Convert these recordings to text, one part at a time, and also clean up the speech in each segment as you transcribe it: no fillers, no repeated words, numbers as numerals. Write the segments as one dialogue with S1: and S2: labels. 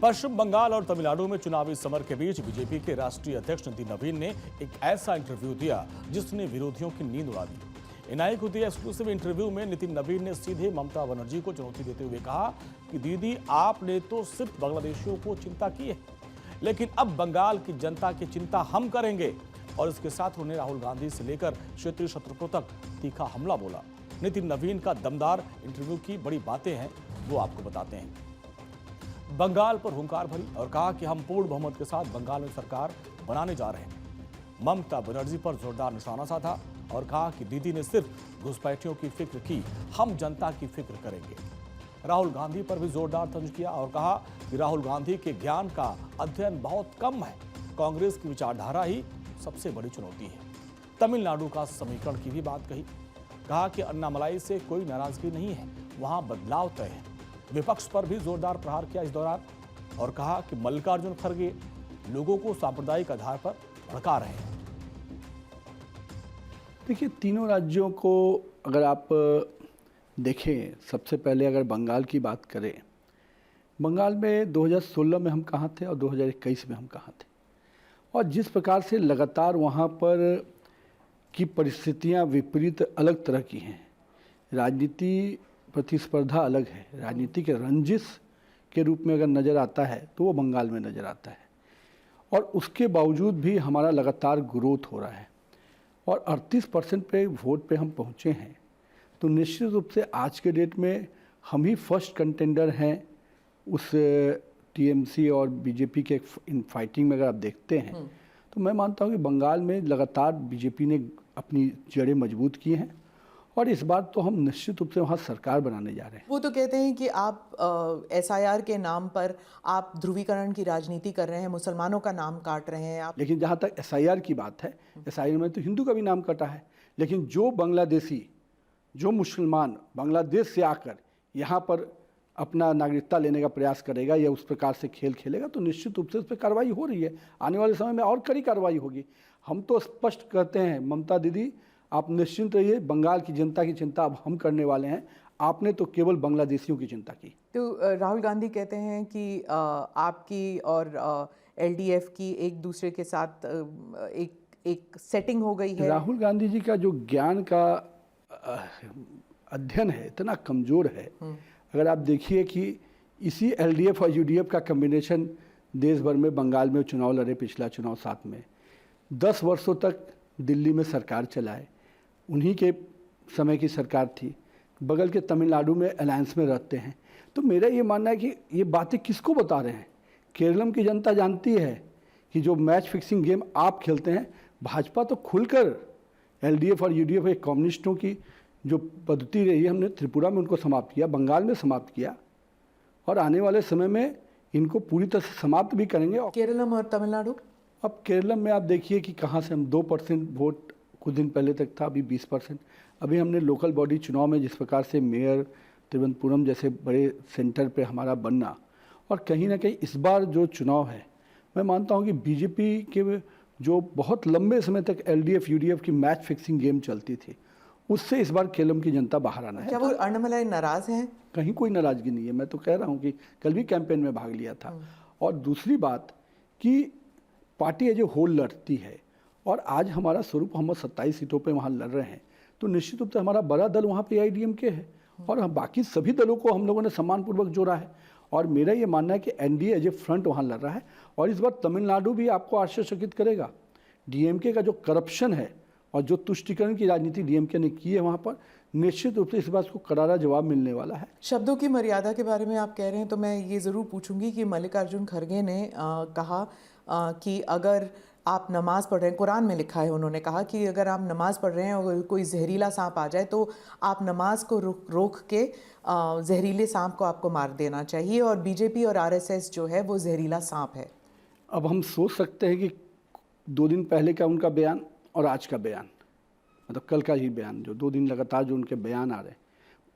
S1: पश्चिम बंगाल और तमिलनाडु में चुनावी समर के बीच बीजेपी के राष्ट्रीय अध्यक्ष नितिन नवीन ने एक ऐसा इंटरव्यू दिया जिसने विरोधियों की नींद उड़ा दी। एनआई को दिए एक्सक्लूसिव इंटरव्यू में नितिन नवीन ने सीधे ममता बनर्जी को चुनौती देते हुए कहा कि दीदी, आपने तो सिर्फ बांग्लादेशियों को चिंता की है, लेकिन अब बंगाल की जनता की चिंता हम करेंगे। और इसके साथ उन्होंने राहुल गांधी से लेकर क्षेत्रीय शत्रुओं तक तीखा हमला बोला। नितिन नवीन का दमदार इंटरव्यू की बड़ी बातें हैं, वो आपको बताते हैं। बंगाल पर हुंकार भरी और कहा कि हम पूर्ण बहुमत के साथ बंगाल में सरकार बनाने जा रहे हैं। ममता बनर्जी पर जोरदार निशाना साधा और कहा कि दीदी ने सिर्फ घुसपैठियों की फिक्र की, हम जनता की फिक्र करेंगे। राहुल गांधी पर भी जोरदार तंज किया और कहा कि राहुल गांधी के ज्ञान का अध्ययन बहुत कम है, कांग्रेस की विचारधारा ही सबसे बड़ी चुनौती है। तमिलनाडु का समीकरण की भी बात कही, कहा कि अन्नामलाई से कोई नाराजगी नहीं है, वहां बदलाव तय है। विपक्ष पर भी जोरदार प्रहार किया इस दौरान और कहा कि मल्लिकार्जुन खड़गे लोगों को सांप्रदायिक आधार पर भड़का रहे हैं।
S2: देखिए, तीनों राज्यों को अगर आप देखें, सबसे पहले अगर बंगाल की बात करें, बंगाल में 2016 में हम कहाँ थे और 2021 में हम कहाँ थे, और जिस प्रकार से लगातार वहाँ पर की परिस्थितियाँ विपरीत अलग तरह की हैं। राजनीति प्रतिस्पर्धा अलग है, राजनीति के रंजिश के रूप में अगर नज़र आता है तो वो बंगाल में नज़र आता है, और उसके बावजूद भी हमारा लगातार ग्रोथ हो रहा है और 38% पे वोट पे हम पहुँचे हैं। तो निश्चित रूप से आज के डेट में हम ही फर्स्ट कंटेंडर हैं उस टीएमसी और बीजेपी के इन फाइटिंग में। अगर आप देखते हैं तो मैं मानता हूँ कि बंगाल में लगातार बीजेपी ने अपनी जड़ें मजबूत की हैं और इस बार तो हम निश्चित रूप से वहाँ सरकार बनाने जा रहे हैं।
S3: वो तो कहते हैं कि आप एसआईआर के नाम पर आप ध्रुवीकरण की राजनीति कर रहे हैं, मुसलमानों का नाम काट रहे हैं आप।
S2: लेकिन जहाँ तक एसआईआर की बात है, एसआईआर में तो हिंदू का भी नाम कटा है, लेकिन जो बांग्लादेशी, जो मुसलमान बांग्लादेश से आकर यहाँ पर अपना नागरिकता लेने का प्रयास करेगा या उस प्रकार से खेल खेलेगा तो निश्चित रूप से उस पर कार्रवाई हो रही है। आने वाले समय में और कड़ी कार्रवाई होगी। हम तो स्पष्ट कहते हैं, ममता दीदी आप निश्चिंत रहिए, बंगाल की जनता की चिंता अब हम करने वाले हैं, आपने तो केवल बांग्लादेशियों की चिंता की।
S3: तो राहुल गांधी कहते हैं कि आपकी और एलडीएफ की एक दूसरे के साथ एक सेटिंग हो गई है।
S2: राहुल गांधी जी का जो ज्ञान का अध्ययन है इतना कमज़ोर है। अगर आप देखिए कि इसी एलडीएफ और यूडीएफ का कम्बिनेशन देश भर में बंगाल में चुनाव लड़े, पिछला चुनाव 7 में 10 वर्षों तक दिल्ली में सरकार चलाए, उन्हीं के समय की सरकार थी। बगल के तमिलनाडु में अलायंस में रहते हैं। तो मेरा ये मानना है कि ये बातें किसको बता रहे हैं। केरलम की जनता जानती है कि जो मैच फिक्सिंग गेम आप खेलते हैं, भाजपा तो खुलकर एलडीएफ और यूडीएफ एक कम्युनिस्टों की जो पद्धति रही है, हमने त्रिपुरा में उनको समाप्त किया, बंगाल में समाप्त किया और आने वाले समय में इनको पूरी तरह से समाप्त भी करेंगे।
S3: केरलम और तमिलनाडु,
S2: अब केरलम में आप देखिए कि कहाँ से हम 2% वोट कुछ दिन पहले तक था, अभी 20%। अभी हमने लोकल बॉडी चुनाव में जिस प्रकार से मेयर, तिरुवनंतपुरम जैसे बड़े सेंटर पे हमारा बनना, और कहीं ना कहीं इस बार जो चुनाव है, मैं मानता हूँ कि बीजेपी के जो बहुत लंबे समय तक एलडीएफ यूडीएफ की मैच फिक्सिंग गेम चलती थी, उससे इस बार केरलम की जनता बाहर आना है।
S3: क्या वो अन्नामलाई नाराज हैं?
S2: कहीं कोई नाराजगी नहीं है। मैं तो कह रहा हूँ कि कल भी कैंपेन में भाग लिया था। और दूसरी बात कि पार्टी एज ए होल लड़ती है और आज हमारा स्वरूप हम 27 सीटों पे वहाँ लड़ रहे हैं, तो निश्चित रूप से हमारा बड़ा दल वहाँ पे AIADMK है और हम बाकी सभी दलों को हम लोगों ने सम्मानपूर्वक जोड़ा है। और मेरा ये मानना है कि एनडीए एज ए फ्रंट वहाँ लड़ रहा है और इस बार तमिलनाडु भी आपको आश्चर्यचकित करेगा। डीएमके का जो करप्शन है और जो तुष्टीकरण की राजनीति डीएमके ने की है वहाँ पर, निश्चित रूप से इस बात को करारा जवाब मिलने वाला है।
S3: शब्दों की मर्यादा के बारे में आप कह रहे हैं तो मैं ये ज़रूर पूछूंगी कि मल्लिकार्जुन खड़गे ने कहा कि अगर आप नमाज पढ़ रहे हैं, कुरान में लिखा है, उन्होंने कहा कि अगर आप नमाज पढ़ रहे हैं और कोई जहरीला सांप आ जाए तो आप नमाज को रोक के जहरीले सांप को आपको मार देना चाहिए, और बीजेपी और आरएसएस जो है वो जहरीला सांप है।
S2: अब हम सोच सकते हैं कि 2 दिन पहले का उनका बयान और आज का बयान, मतलब कल का ही बयान, जो 2 दिन लगातार जो उनके बयान आ रहे हैं,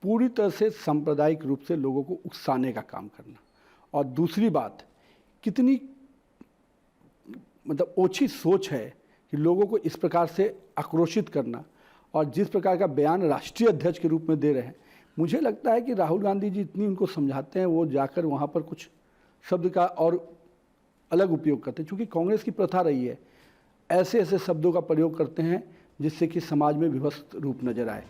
S2: पूरी तरह से सांप्रदायिक रूप से लोगों को उकसाने का काम करना। और दूसरी बात, कितनी मतलब ओछी सोच है कि लोगों को इस प्रकार से आक्रोशित करना, और जिस प्रकार का बयान राष्ट्रीय अध्यक्ष के रूप में दे रहे हैं, मुझे लगता है कि राहुल गांधी जी इतनी उनको समझाते हैं, वो जाकर वहाँ पर कुछ शब्द का और अलग उपयोग करते हैं, क्योंकि कांग्रेस की प्रथा रही है ऐसे ऐसे शब्दों का प्रयोग करते हैं जिससे कि समाज में विभत्स रूप नजर आए।